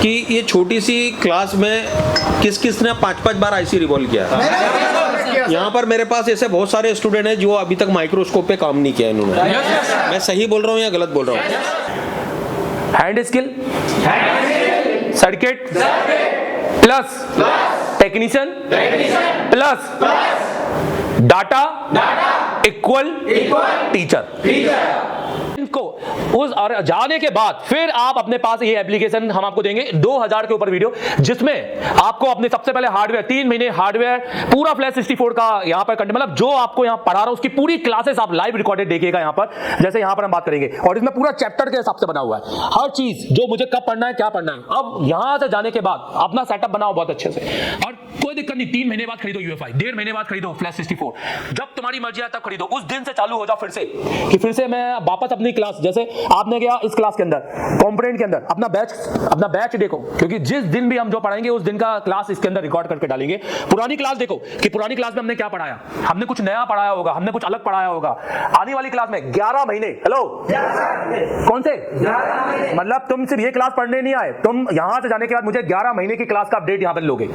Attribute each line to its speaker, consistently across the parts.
Speaker 1: कि ये छोटी सी क्लास में किस किस ने 5-5 बार आईसी रिवॉल्व किया। यहाँ पर मेरे पास ऐसे बहुत सारे स्टूडेंट हैं जो अभी तक माइक्रोस्कोप पे काम नहीं किया इन्होंने। मैं सही बोल रहा हूँ या गलत बोल रहा हूँ?
Speaker 2: Hand skill, circuit plus technician plus data equal teacher. को उस जाने के बाद फिर आप अपने पास ये एप्लीकेशन हम आपको देंगे 2000 के ऊपर वीडियो, जिसमें आपको अपने सबसे पहले हार्डवेयर 3 महीने हार्डवेयर पूरा फ्लैश 64 का यहाँ पर कंटेंट, मतलब जो आपको यहाँ पढ़ा रहा हूं उसकी पूरी क्लासेस आप लाइव रिकॉर्डेड देखिएगा। यहाँ पर जैसे यहाँ पर हम बात करेंगे और इसमें पूरा चैप्टर के हिसाब से बना हुआ है, हर चीज जो मुझे कब पढ़ना है क्या पढ़ना है। अब यहाँ से जाने के बाद अपना सेटअप बनाओ बहुत अच्छे से, और कोई दिक्कत नहीं, 3 महीने बाद खरीदो UEFI, 1.5 महीने बाद खरीदो फ्लैश 64, जब तुम्हारी मर्जी है तब खरीदो। उस दिन से चालू हो जाओ फिर से कि फिर से मैं वापस अपनी क्लास, जैसे आपने गया इस क्लास के अंदर कंपोनेंट के अंदर अपना बैच देखो, क्योंकि जिस दिन भी हम जो पढ़ाएंगे उस दिन का क्लास इसके अंदर रिकॉर्ड करके डालेंगे। पुरानी क्लास देखो कि पुरानी क्लास में हमने क्या पढ़ाया, हमने कुछ नया पढ़ाया होगा, हमने कुछ अलग पढ़ाया होगा। आने वाली क्लास में 11 महीने, हेलो कौन से, मतलब तुम सिर्फ ये क्लास पढ़ने नहीं आए, तुम यहां से जाने के बाद मुझे 11 महीने की क्लास का अपडेट यहां पर लोगे।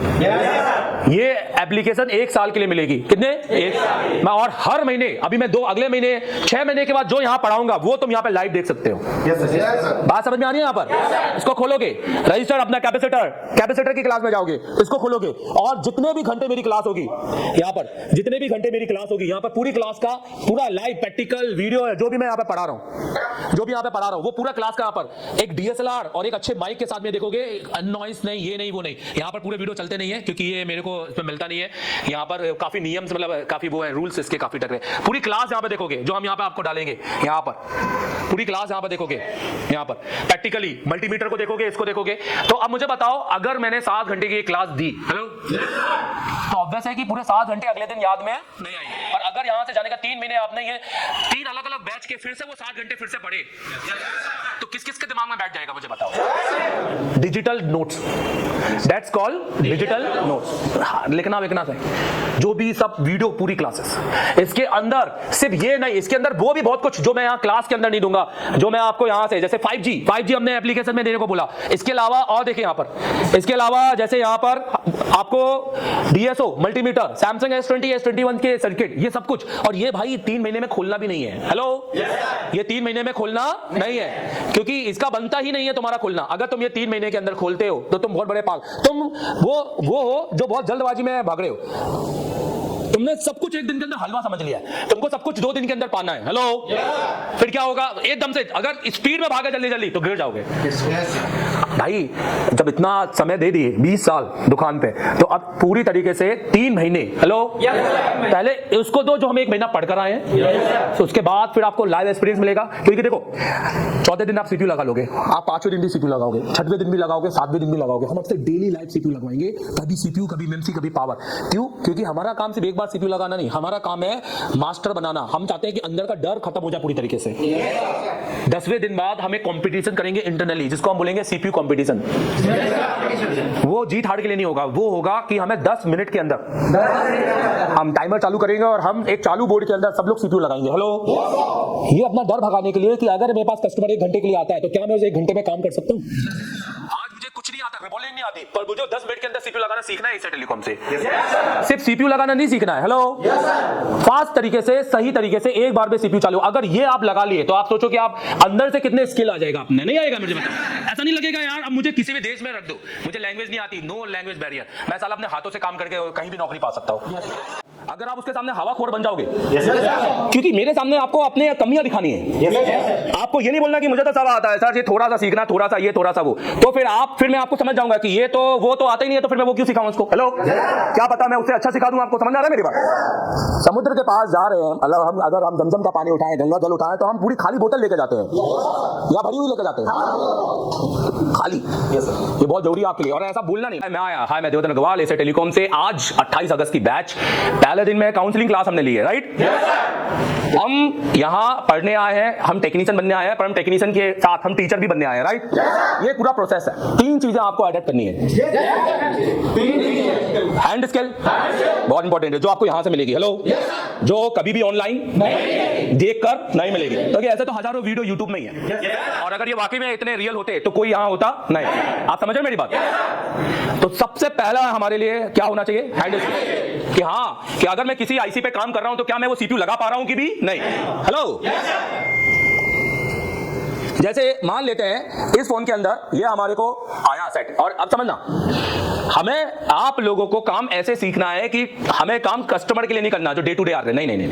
Speaker 2: ये एप्लीकेशन 1 साल के लिए मिलेगी, कितने, 1 साल। और हर महीने, अभी मैं अगले महीने 6 महीने के बाद जो यहां पढ़ाऊंगा वो तुम यहां पे लाइव देख सकते हो। बात समझ में आ रही है? यहाँ पर इसको खोलोगे, रजिस्टर अपना कैपेसिटर की क्लास में जाओगे, इसको खोलोगे और जितने भी घंटे मेरी क्लास होगी, यहाँ पर जितने भी घंटे मेरी क्लास होगी, यहाँ पर पूरी क्लास का पूरा लाइव प्रैक्टिकल वीडियो है, जो भी मैं यहाँ पे पढ़ा रहा हूँ, वो पूरा क्लास का यहाँ पर एक DSLR और एक अच्छे माइक के साथ में देखोगे। नॉइस नहीं, ये नहीं, वो नहीं, यहाँ पर पूरे वीडियो चलते नहीं है क्योंकि ये मेरे को इसमें मिलता नहीं है। यहाँ पर काफी नियम, मतलब काफी वो है, रूल्स इसके काफी टकरे। पूरी क्लास यहाँ पे देखोगे जो हम यहाँ पे आपको डालेंगे, यहाँ पर पूरी क्लास यहाँ पर देखोगे, यहाँ पर प्रैक्टिकली मल्टीमीटर को देखोगे, इसको देखोगे। तो अब मुझे बताओ, अगर मैंने 7 घंटे की क्लास दी, हेलो, तो ऑब्वियस है कि पूरे 7 घंटे अगले दिन याद में नहीं आएंगे। और अगर यहाँ से जाने का 3 महीने आपने ये 3 अलग अलग बैच के फिर से वो 7 घंटे फिर से पढ़े, तो किस किस के दिमाग में बैठ जाएगा मुझे बताओ? Digital notes, that's called digital notes. लिखना विखना से जो भी सब वीडियो, पूरी क्लासेस इसके अंदर, सिर्फ ये नहीं, इसके अंदर वो भी बहुत कुछ जो मैं यहाँ क्लास के अंदर नहीं दूंगा, जो मैं आपको यहाँ से, जैसे 5G हमने एप्लीकेशन में देने को बोला। इसके अलावा और देखिए यहाँ पर, इसके अलावा जैसे यहाँ पर आपको DSO multimeter, Samsung S20 S21 के सर्किट, ये सब कुछ। और ये भाई 3 महीने में खोलना भी नहीं है, हेलो, ये 3 महीने में खोलना नहीं है, क्योंकि इसका बनता ही नहीं है तुम्हारा खोलना। अगर तुम ये 3 महीने के अंदर खोलते हो तो तुम बहुत बड़े तुम वो हो जो बहुत जल्दबाजी में भाग रहे हो। तुमने सब कुछ एक दिन के अंदर हलवा समझ लिया है, तुमको सब कुछ 2 दिन के अंदर पाना है, हेलो। फिर क्या होगा, एकदम से अगर स्पीड में भागे जल्दी जल्दी तो गिर जाओगे। भाई जब इतना समय दे दिए 20 साल दुकान पे, तो अब पूरी तरीके से 3 महीने, हेलो, पहले उसको दो जो हम 1 महीना पढ़ कर आए हैं, तो उसके बाद फिर आपको लाइव एक्सपीरियंस मिलेगा। क्योंकि देखो, 4थे दिन आप CPU लगा लोगे, आप 5वें दिन भी CPU लगाओगे, 6वें दिन भी लगाओगे, 7वें दिन भी लगाओगे। हम आपसे डेली लाइव CPU लगवाएंगे, कभी CPU, कभी मेमसी, कभी पावर। क्यों? क्योंकि हमारा काम सिर्फ एक बार CPU लगाना नहीं, हमारा काम है मास्टर बनाना। हम चाहते हैं कि अंदर का डर खत्म हो जाए पूरी तरीके से। 10वें दिन बाद हम एक कंपटीशन करेंगे इंटरनली, जिसको हम बोलेंगे CPU कंपटीशन। वो जीत हार के लिए नहीं होगा, वो होगा कि हमें 10 मिनट के अंदर हम टाइमर चालू करेंगे और हम एक चालू बोर्ड के अंदर सब लोग CPU लगाएंगे, हेलो। ये अपना डर भगाने के लिए कि अगर मेरे पास कस्टमर 1 घंटे के लिए आता है तो क्या मैं उसे 1 घंटे में काम कर सकता हूँ? आज मुझे कुछ नहीं आता, रिबॉलिंग नहीं आती, पर मुझे 10 मिनट के अंदर CPU लगाना सीखना है। इसे टेलीकॉम से सिर्फ CPU लगाना नहीं सीखना है, हेलो। फास्ट तरीके से, सही तरीके से एक बार में CPU चालू, अगर ये आप लगा लिए तो आप सोचो कि आप अंदर से कितने स्किल आ जाएगा अपने। नहीं आएगा, मुझे बताओ, ऐसा नहीं लगेगा यार अब मुझे किसी भी देश में रख दो, मुझे लैंग्वेज नहीं आती, नो लैंग्वेज बैरियर, मैं साला अपने हाथों से काम करके कहीं भी नौकरी पा सकता हूँ। अगर आप उसके सामने हवाखोर बन जाओगे, क्योंकि मेरे सामने आपको अपने कमियां दिखानी है। आपको ये नहीं बोलना कि मुझे तो सब आता है सर, ये थोड़ा सा सीखना, थोड़ा सा ये, थोड़ा सा वो, तो फिर मैं आपको समझ जाऊंगा कि ये तो वो तो आता ही नहीं है, तो फिर मैं वो क्यों सिखाऊं उसको, हेलो। क्या पता मैं उससे अच्छा सिखा दूं, आपको समझ आ रहा है मेरी बात? समुद्र के पास जा रहे हैं, अगर हम जमजम का पानी उठाएं, गंगा जल उठाएं, तो हम पूरी खाली बोतल लेके जाते हैं या भरी हुई लेके जाते हैं? खाली। ये बहुत जरूरी है आपके लिए, और ऐसा भूलना नहीं। मैं आया, हाय, मैं देवदत्त अग्रवाल, एसए टेलीकॉम से। आज 28 अगस्त की बैच, पहले दिन में काउंसलिंग क्लास हमने ली है, राइट। हम यहाँ पढ़ने आए हैं, हम टेक्नीशियन बनने आए हैं, पर हम टेक्नीशियन के साथ हम टीचर भी बनने आए हैं, राइट। ये पूरा प्रोसेस है। 3 चीजें आपको अडॉप्ट करनी है। हैंड स्किल बहुत इंपॉर्टेंट है, जो आपको यहां से मिलेगी, हेलो, जो कभी भी ऑनलाइन देखकर नहीं मिलेगी। तो ऐसे तो हजारों वीडियो यूट्यूब में ही है, और अगर ये वाकई में इतने रियल होते तो कोई यहाँ होता नहीं। आप समझ रहे मेरी बात? तो सबसे पहला हमारे लिए क्या होना चाहिए? हैंड स्किल, कि हाँ, कि अगर मैं किसी आईसी पे काम कर रहा हूं तो क्या मैं वो सीपीयू लगा पा रहा हूं कि भी नहीं। हेलो, जैसे मान लेते हैं इस फोन के अंदर ये हमारे को आया सेट, और अब समझना, हमें आप लोगों को काम ऐसे सीखना है कि हमें काम कस्टमर के लिए नहीं करना जो डे टू डे आ रहे हैं। नहीं,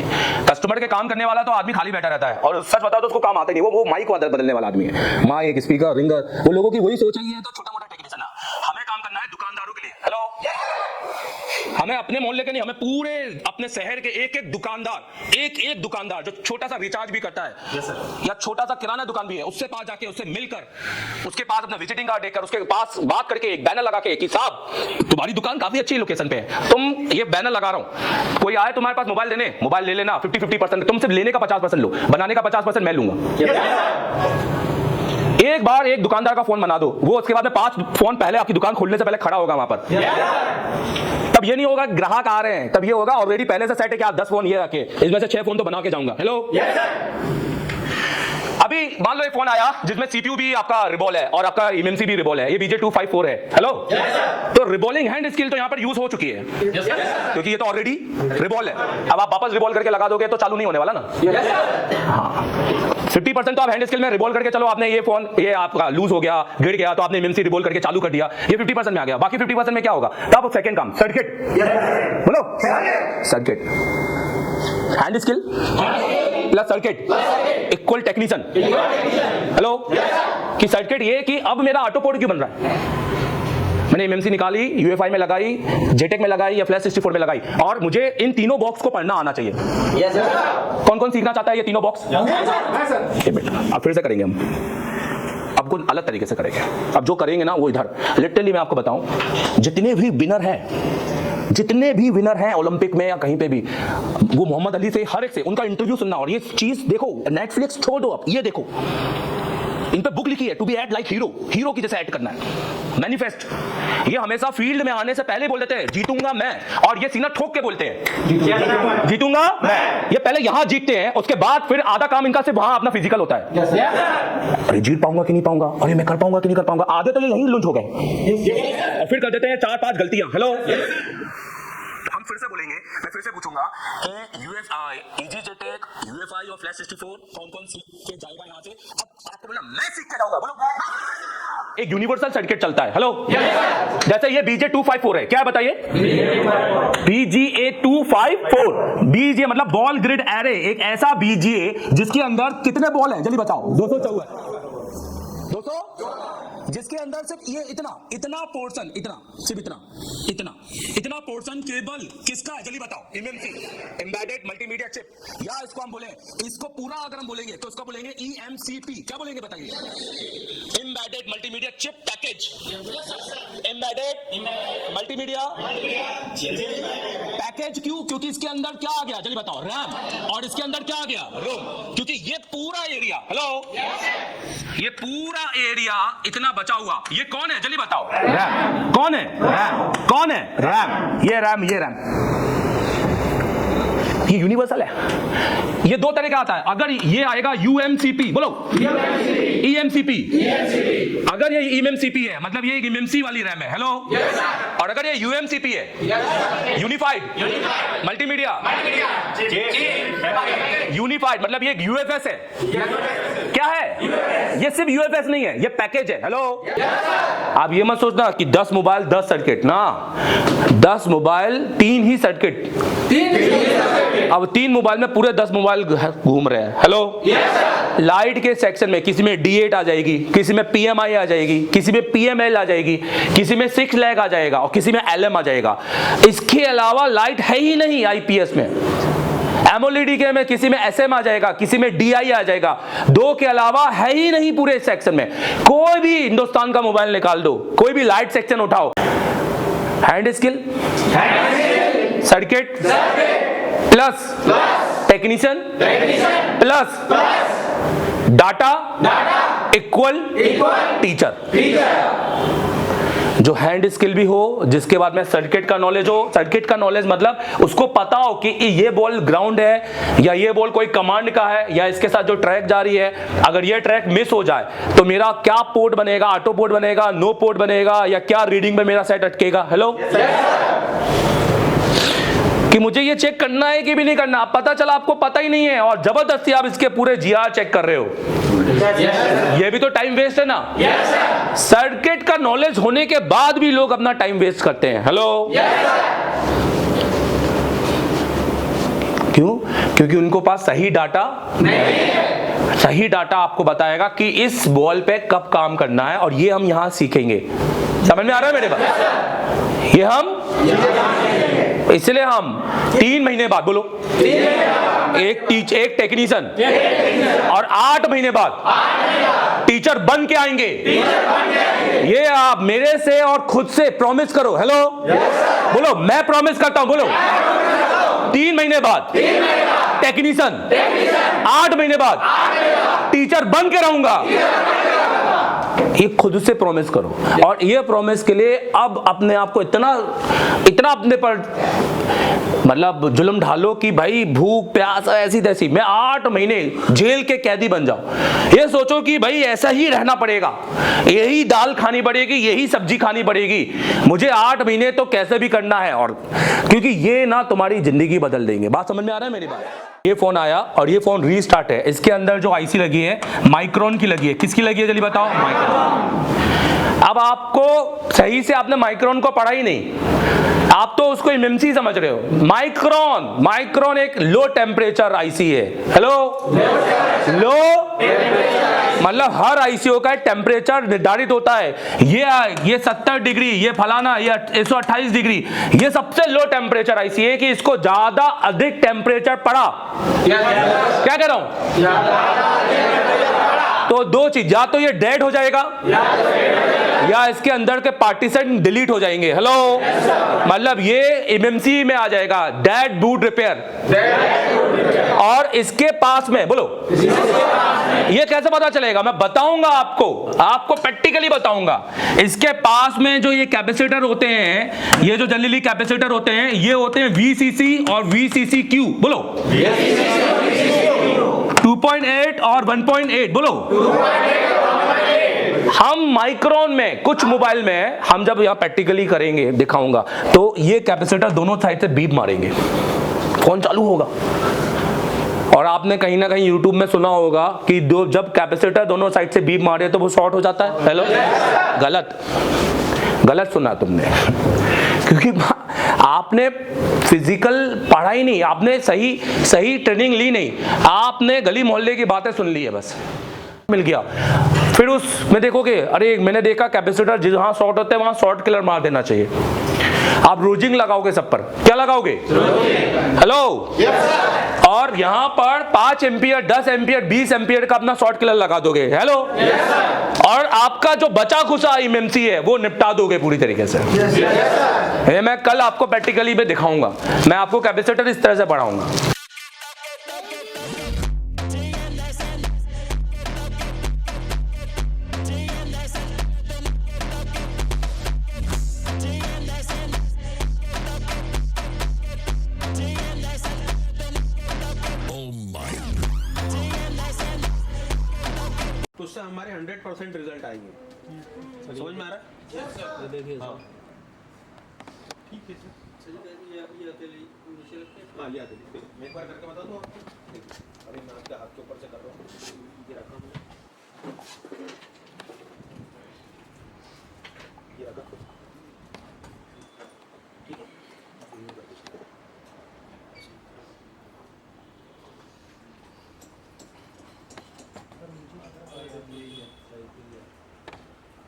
Speaker 2: कस्टमर के काम करने वाला तो आदमी खाली बैठा रहता है, और सच बताओ तो उसको काम आता नहीं। वो माइक बदलने वाला आदमी है, माइक, स्पीकर, रिंगर, वो लोगों की वही सोच है। तो छोटा मोटा टेक्नीशियन, हमें काम करना है दुकानदारों के लिए। हेलो, हमें अपने मोहल्ले के नहीं, हमें पूरे अपने शहर के एक एक दुकानदार जो छोटा सा रिचार्ज भी करता है या छोटा सा किराना दुकान भी है, उससे पास जाके, उससे मिलकर, उसके पास अपना विजिटिंग कार्ड देकर, उसके पास बात करके, एक बैनर लगा के कि साहब तुम्हारी दुकान काफी अच्छी लोकेशन पे है, तुम ये बैनर लगा रहा हूं, कोई आए तुम्हारे पास मोबाइल देने, मोबाइल ले लेना, 50-50%, तुम सिर्फ लेने का 50% लो, बनाने का 50% मैं लूंगा। एक बार एक दुकानदार का फोन बना दो, वो उसके बाद में 5 फोन पहले आपकी दुकान खोलने से पहले खड़ा होगा वहां पर। तब ये नहीं होगा ग्राहक आ रहे हैं, तब ये होगा ऑलरेडी पहले से सेट है कि आप 10 फोन ये रखे, इसमें से 6 फोन तो बना के जाऊंगा। हेलो, अभी मान लो एक फोन आया जिसमें सीपीयू भी आपका रिबॉल है और आपका एमएमसी भी रिबॉल है, ये BJ254 है। हेलो, तो रिबॉलिंग हैंड स्किल तो यहां पर यूज हो चुकी है, क्योंकि ये तो ऑलरेडी रिबॉल है। अब आप वापस रिबॉल करके लगा दोगे तो चालू नहीं होने वाला ना। हाँ, 50% तो आप हैंड स्किल में रिबॉल करके, चलो आपने ये फोन, ये आपका लूज हो गया, गिर गया, तो आपने एमएमसी रिबॉल करके चालू कर दिया, ये 50% में आ गया। बाकी 50% में क्या होगा? तो आप सेकंड काम, सर्किट, बोलो circuit, hand skill plus circuit equal technician. Hello, कि सर्किट ये कि अब मेरा ऑटो पोर्ट क्यों बन रहा है? मैंने एमएमसी निकाली, यूएफआई में लगाई, जेटेक में लगाई या फ्लैश 64 में लगाई, और मुझे इन तीनों बॉक्स को पढ़ना आना चाहिए। कौन कौन सीखना चाहता है ये तीनों बॉक्स? अब फिर से करेंगे हम, आपको अलग तरीके से करेंगे। अब जो करेंगे ना वो इधर लिटरली मैं आपको बताऊं, जितने भी विनर हैं ओलंपिक में या कहीं पे भी, वो मोहम्मद अली से हर एक से उनका इंटरव्यू सुनना, और ये चीज देखो, नेटफ्लिक्स छोड़ दो, आप ये देखो, इन पे बुक लिखी है, to be act like hero की जैसे एक्ट करना है, मैनिफेस्ट। ये हमेशा फील्ड में आने से पहले बोल देते हैं जीतूंगा मैं, और ये सीना ठोक के बोलते हैं जीतूंगा मैं। ये पहले यहां जीतते हैं, उसके बाद फिर आधा काम इनका सिर्फ वहां अपना फिजिकल होता है। अरे जीत पाऊंगा कि नहीं पाऊंगा, अरे मैं कर पाऊंगा कि नहीं कर पाऊंगा, आधे तो ये यहीं लुंच हो गए, और फिर कर देते हैं 4-5 गलतियां। हेलो, हम फिर से बोलेंगे, मैं फिर से पूछूंगा कि EG-जेटेक, यूएफआई और फ्लैश 64 कौन सीख के जाएगा यहाँ से? अब आपको बोला मैं सीख के जाऊंगा, बोलो। एक यूनिवर्सल सर्किट चलता है। हेलो, जैसे ये BJ254 है, क्या है बताइए? BGA254, BGA मतलब बॉल ग्रिड एरे, एक ऐसा BGA जिसके अंदर कितने बॉल हैं जल्दी बताओ? 200, जिसके अंदर सिर्फ ये इतना पोर्शन, इतना पोर्शन केबल किसका है जल्दी बताओ? एमएमसी, एम्बेडेड मल्टीमीडिया चिप, या इसको हम बोले, इसको पूरा अगर हम बोलेंगे तो इसको बोलेंगे EMCP। क्या बोलेंगे बताइए? Embedded multimedia chip package, embedded multimedia package. क्यों? क्योंकि इसके अंदर क्या आ गया जल्दी बताओ? रैम, और इसके अंदर क्या आ गया? रोम। क्योंकि ये पूरा एरिया, हेलो, ये पूरा एरिया इतना बचा हुआ, ये कौन है जल्दी बताओ? रैम। कौन है? रैम। कौन है? रैम। ये रैम, ये यूनिवर्सल है। ये 2 तरह का आता है, अगर ये आएगा UMCP, बोलो EMCP, अगर ये EMCP है मतलब ये एमएमसी वाली रैम है। हेलो, और अगर ये UMCP है, यूनिफाइड मल्टीमीडिया, यूनिफाइड मतलब ये UFS है। क्या है? ये सिर्फ UFS नहीं है, ये पैकेज है। हेलो, आप ये मत सोचना कि 10 मोबाइल 10 सर्किट ना, 10 मोबाइल 3 ही सर्किट। अब 3 मोबाइल में पूरे 10 मोबाइल घूम रहे हैं। हेलो, लाइट के सेक्शन में किसी में D8 आ जाएगी, किसी में PMI आ जाएगी, किसी में PML आ जाएगी, किसी में 6 लैग आ जाएगा, और किसी में LM आ जाएगा। इसके अलावा लाइट है ही नहीं IPS में। एमओलेड के में किसी में SM आ जाएगा, किसी में DI आ जाएगा, 2 के अलावा है ही नहीं पूरे सेक्शन में। कोई भी हिंदुस्तान का मोबाइल निकाल दो, कोई भी लाइट सेक्शन उठाओ, hand skill circuit plus technician plus data equal teacher. जो हैंड स्किल भी हो, जिसके बाद में सर्किट का नॉलेज हो। सर्किट का नॉलेज मतलब उसको पता हो कि ये बॉल ग्राउंड है या ये बॉल कोई कमांड का है या इसके साथ जो ट्रैक जा रही है, अगर ये ट्रैक मिस हो जाए तो मेरा क्या पोर्ट बनेगा, ऑटो पोर्ट बनेगा, नो पोर्ट बनेगा, या क्या रीडिंग में मेरा सेट अटकेगा। हेलो, कि मुझे ये चेक करना है कि भी नहीं करना। पता चला आपको पता ही नहीं है और जबरदस्ती आप इसके पूरे जीआर चेक कर रहे हो, ये भी तो टाइम वेस्ट है ना। सर्किट का नॉलेज होने के बाद भी लोग अपना टाइम वेस्ट करते हैं। हेलो, क्यों? क्योंकि उनको पास सही डाटा नहीं है। सही डाटा आपको बताएगा कि इस बॉल पे कब काम करना है, और ये हम यहां सीखेंगे। समझ में आ रहा है मेरे बात? ये हम इसलिए हम 3 महीने बाद, बोलो, एक टेक्नीशियन और 8 महीने बाद टीचर बन के आएंगे। ये आप मेरे से और खुद से प्रॉमिस करो। हेलो, बोलो, मैं प्रॉमिस करता हूं। बोलो, 3 महीने बाद टेक्नीशियन, 8 महीने बाद टीचर बन के रहूंगा। ये खुद से प्रॉमिस करो। और ये प्रॉमिस के लिए अब अपने आप को इतना अपने पर मतलब जुल्म ढालो कि भाई भूख प्यास ऐसी तैसी मैं 8 महीने जेल के कैदी बन जाऊं। ये सोचो कि भाई ऐसा ही रहना पड़ेगा, यही दाल खानी पड़ेगी, यही सब्जी खानी पड़ेगी, मुझे 8 महीने तो कैसे भी करना है। और क्योंकि ये ना तुम्हारी जिंदगी बदल देंगे। बात समझ में आ रहा है मेरी बात? ये फोन आया और ये फोन रीस्टार्ट है। इसके अंदर जो आईसी लगी है माइक्रोन की लगी है। किसकी लगी है जल्दी बताओ? माइक्रोन। अब आपको सही से आपने माइक्रोन को पढ़ा ही नहीं, आप तो उसको एमएमसी समझ रहे हो। माइक्रोन एक लो टेम्परेचर आईसी है। हेलो, लो मतलब हर आईसीओ का टेम्परेचर निर्धारित होता है। ये 70 डिग्री, ये फलाना, ये 128 डिग्री, ये सबसे लो टेम्परेचर आईसी है कि इसको ज्यादा अधिक टेम्परेचर पड़ा। क्या कह रहा हूं? तो दो चीज, या तो ये डेड हो जाएगा या इसके अंदर के पार्टीशन डिलीट हो जाएंगे। हेलो, मतलब ये एमएमसी में आ जाएगा, डेड बूट रिपेयर। और इसके पास में, बोलो, ये कैसे पता चलेगा? मैं बताऊंगा आपको प्रैक्टिकली बताऊंगा। इसके पास में जो ये कैपेसिटर होते हैं, ये जो जनरली कैपेसिटर होते हैं, ये होते हैं VCC और VCCQ। बोलो, 2.8 और 1.8। बोलो, हम माइक्रोन में कुछ मोबाइल में हम जब यहां प्रैक्टिकली करेंगे, दिखाऊंगा, तो ये कैपेसिटर दोनों साइड से बीप मारेंगे, फोन चालू होगा। और आपने कहीं ना कहीं YouTube में सुना होगा कि जब कैपेसिटर दोनों साइड से बीप मारे तो वो शॉर्ट हो जाता है। हेलो, गलत सुना तुमने क्योंकि आपने फिजिकल पढ़ा ही नहीं, आपने सही ट्रेनिंग ली नहीं, आपने गली मोहल्ले की बातें सुन ली है, बस मिल गया। फिर उसमें देखोगे, अरे मैंने देखा कैपेसिटर जहां शॉर्ट होते हैं वहां शॉर्ट किलर मार देना चाहिए। आप रोजिंग लगाओगे सब पर, क्या लगाओगे? हेलो, और यहां पर 5 एम्पियर, 10 एम्पियर, 20 एम्पियर का अपना शॉर्ट किलर लगा दोगे। हेलो, और आपका जो बचा खुचा एमएमसी है वो निपटा दोगे पूरी तरीके से। ये मैं कल आपको प्रैक्टिकली में दिखाऊंगा, मैं आपको कैपेसिटर इस तरह से पढ़ाऊंगा।
Speaker 1: तो उससे हमारे 100% रिजल्ट आएंगे। समझ में आ रहा है? देखिए, हाँ ठीक है सर। हाँ, ये अकेले मैं एक बार करके बता दूँ आपको। अरे मैं आपके हाथ के ऊपर से कर रहा हूँ, ये रखा हमने, ये रखा, ठीक है।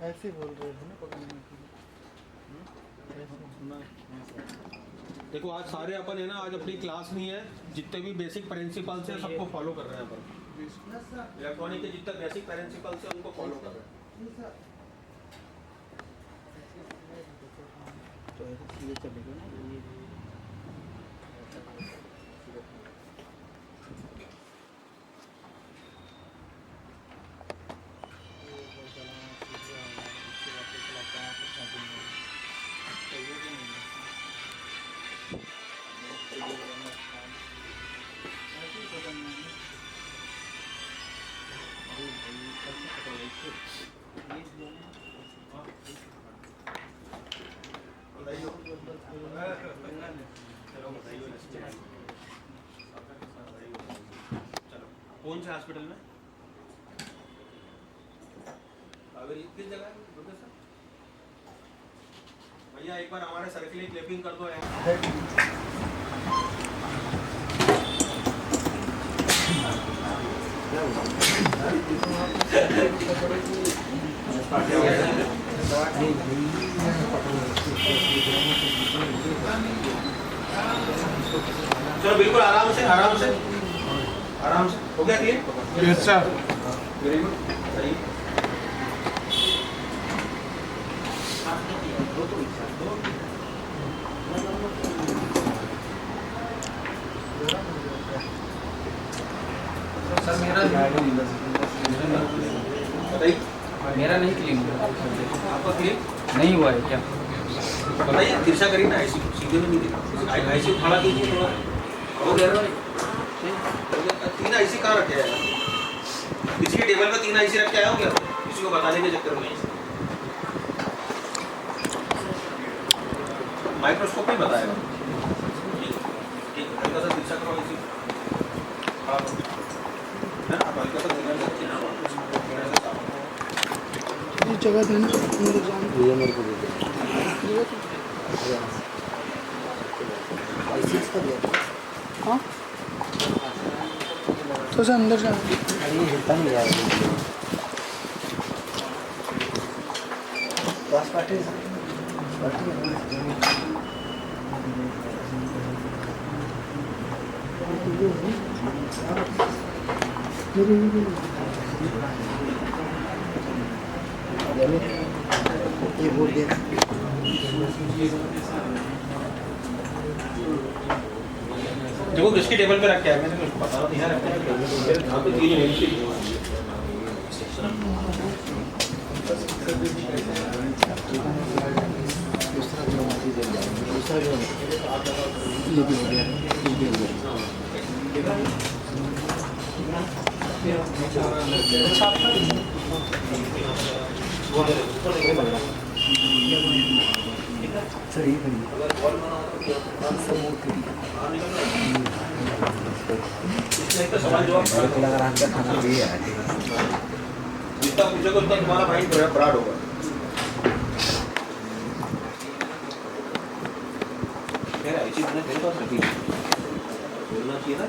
Speaker 3: ऐसे बोल रहे थे ना पकड़ने के लिए।
Speaker 1: देखो आज सारे अपन है ना, आज अपनी क्लास नहीं है, जितने भी बेसिक प्रिंसिपल्स हैं सबको फॉलो कर रहे हैं अपन। इलेक्ट्रॉनिक के जितने बेसिक प्रिंसिपल्स हैं उनको फॉलो कर रहे हैं।
Speaker 3: तो ऐसे सीधे चलेगा ना ये।
Speaker 1: कौन से हॉस्पिटल में? किस जगह है? भैया एक बार हमारे सर के लिए क्लिपिंग कर दो यार। चलो बिल्कुल आराम से आराम से आराम से। हो गया clear?
Speaker 3: Yes sir.
Speaker 1: Very good. सही।
Speaker 4: सर मेरा
Speaker 1: बताइए
Speaker 4: मेरा नहीं क्लीन हुआ।
Speaker 1: आपका क्लियर
Speaker 4: नहीं हुआ है क्या?
Speaker 1: बताइए तिरछा करिए ना, ऐसी सीधे में नहीं दिखा, ऐसी खड़ा कीजिए थोड़ा। हो गया भाई? 3 आईसी कहाँ रखे हैं? किसी के टेबल पे 3 आईसी रख के आया हो क्या? किसी को बताने के चक्कर में माइक्रोस्कोप में बताएगा। ठीक है, हल्का सा तिरछा करो इसी है ना, हल्का सा
Speaker 3: इस जगह देना मेरे एग्जाम ये मेरे को दे दो। हाँ तो से अंदर जाना। अरे हिलता नहीं यार। बस पार्टी ये बोल दे।
Speaker 1: देखो किसके टेबल पे रख के आया, मैंने कुछ पता नहीं है रखा है मेरे यहाँ पे 3 आईसी।
Speaker 3: दूसरा जो ये भी हो गया, ये भी हो गया। सर ये
Speaker 1: सवाल जवाब
Speaker 3: खाना भी है।
Speaker 1: जितना पूछोगे उतना तुम्हारा माइंड ब्राड होगा। ऐसी तेरे पास रखी बोलना चाहिए ना।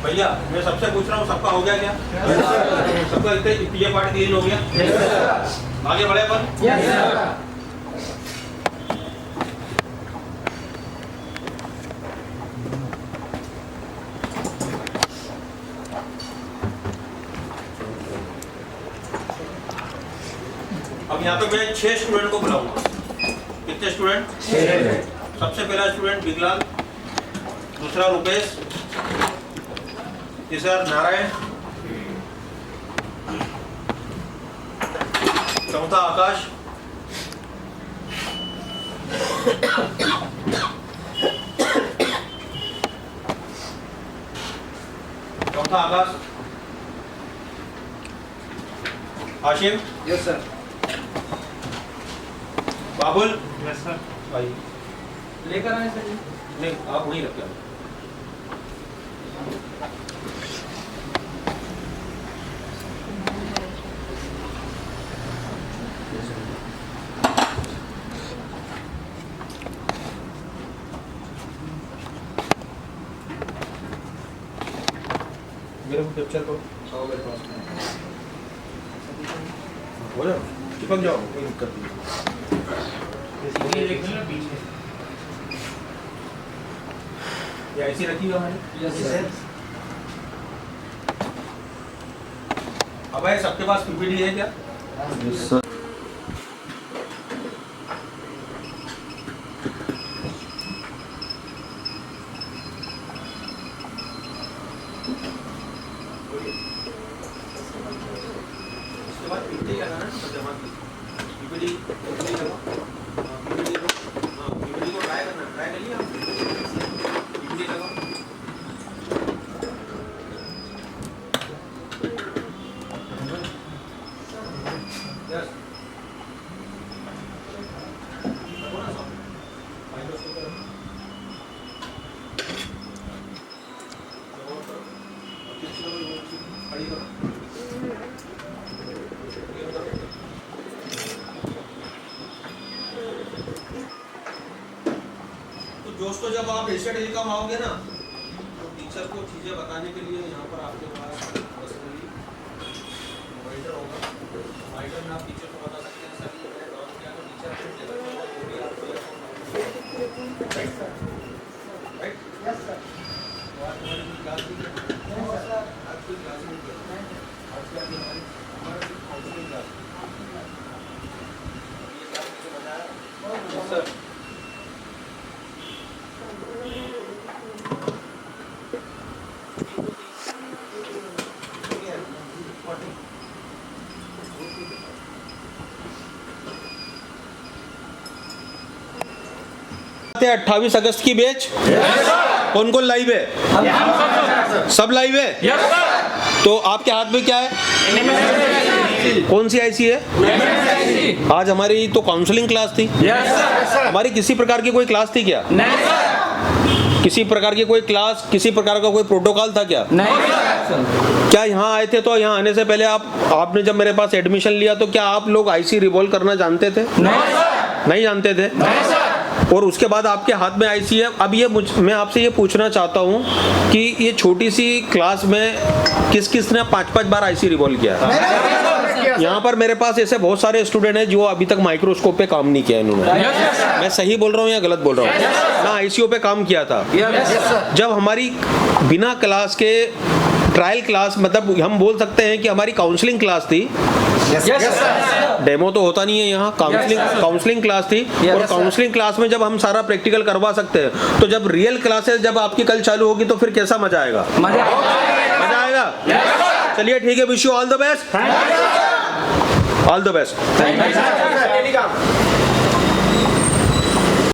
Speaker 1: भैया मैं सबसे पूछ रहा हूँ, सबका हो गया क्या? सबका ये पार्ट क्लीन हो गया? आगे बढ़े अपन? अब यहाँ पे मैं 6 स्टूडेंट को बुलाऊंगा। कितने स्टूडेंट? 6। सबसे पहला स्टूडेंट बिगलाल, दूसरा रुपेश, तीसरा नारायण, चौथा Akash, Hashim.
Speaker 3: Yes sir.
Speaker 1: Babul.
Speaker 3: Yes sir.
Speaker 1: भाई
Speaker 4: लेकर आए सर।
Speaker 1: नहीं आप वहीं रख लेना। मेरे को कैप्चर करो। आओ मेरे पास हो जाओ, चिपक जाओ, कोई दिक्कत नहीं।
Speaker 4: ये देख लो पीछे।
Speaker 1: ये ऐसी रखी हुई हमारी।
Speaker 4: Yes sir.
Speaker 1: अब भाई सबके पास पीपीटी है क्या? उसके बाद पीपीटी लगाना है, सब जमा कीजिए। पीपीटी लगाओ। पीपीटी को ट्राई करना, ट्राई कर लिया आपने? पीपीटी लगाओ। यस। तो दोस्तों जब आप एशिया टेलीकॉम आओगे ना तो टीचर को चीज़ें बताने के लिए यहाँ पर आपके पास पर्सनली मॉनिटर होगा। मॉनिटर में आप टीचर को बता सकते हैं सर ये मैंने ड्रॉ किया तो टीचर आपको दे देगा, वो भी आपको right sir? Right yes sir. तो आज हमारी क्लास नहीं है आज कोई क्लास नहीं है आज की हमारी काउंसलिंग क्लास ये क्लास किसे बताया सर?
Speaker 3: Yes,
Speaker 1: 28 अगस्त की बैच कौन कौन लाइव है? सब लाइव है। तो आपके हाथ में क्या है? कौन सी आईसी है? आज हमारी तो काउंसलिंग क्लास थी। हमारी किसी प्रकार की कोई क्लास थी क्या? किसी प्रकार की कोई क्लास, किसी प्रकार का कोई प्रोटोकॉल था क्या? क्या यहाँ आए थे तो यहाँ आने से पहले आपने जब मेरे पास एडमिशन लिया तो क्या आप लोग आईसी रिवॉल्व करना जानते थे? नहीं जानते थे। और उसके बाद आपके हाथ में आईसी है। अब ये मैं आपसे ये पूछना चाहता हूँ कि ये छोटी सी क्लास में किस किस ने 5-5 बार आईसी रिवॉल्व किया है? यहाँ पर मेरे पास ऐसे बहुत सारे स्टूडेंट हैं जो अभी तक माइक्रोस्कोप पे काम नहीं किया इन्होंने। मैं सही बोल रहा हूँ या गलत बोल रहा हूँ? ना आईसीयू पे काम किया था। जब हमारी बिना क्लास के ट्रायल क्लास, मतलब हम बोल सकते हैं कि हमारी काउंसलिंग क्लास थी। डेमो तो होता नहीं है यहाँ, काउंसलिंग क्लास थी। और काउंसलिंग क्लास में जब हम सारा प्रैक्टिकल करवा सकते हैं तो जब रियल क्लासेस जब आपकी कल चालू होगी तो फिर कैसा मजा आएगा? मजा आएगा। चलिए ठीक है, wish you all the best. All the best.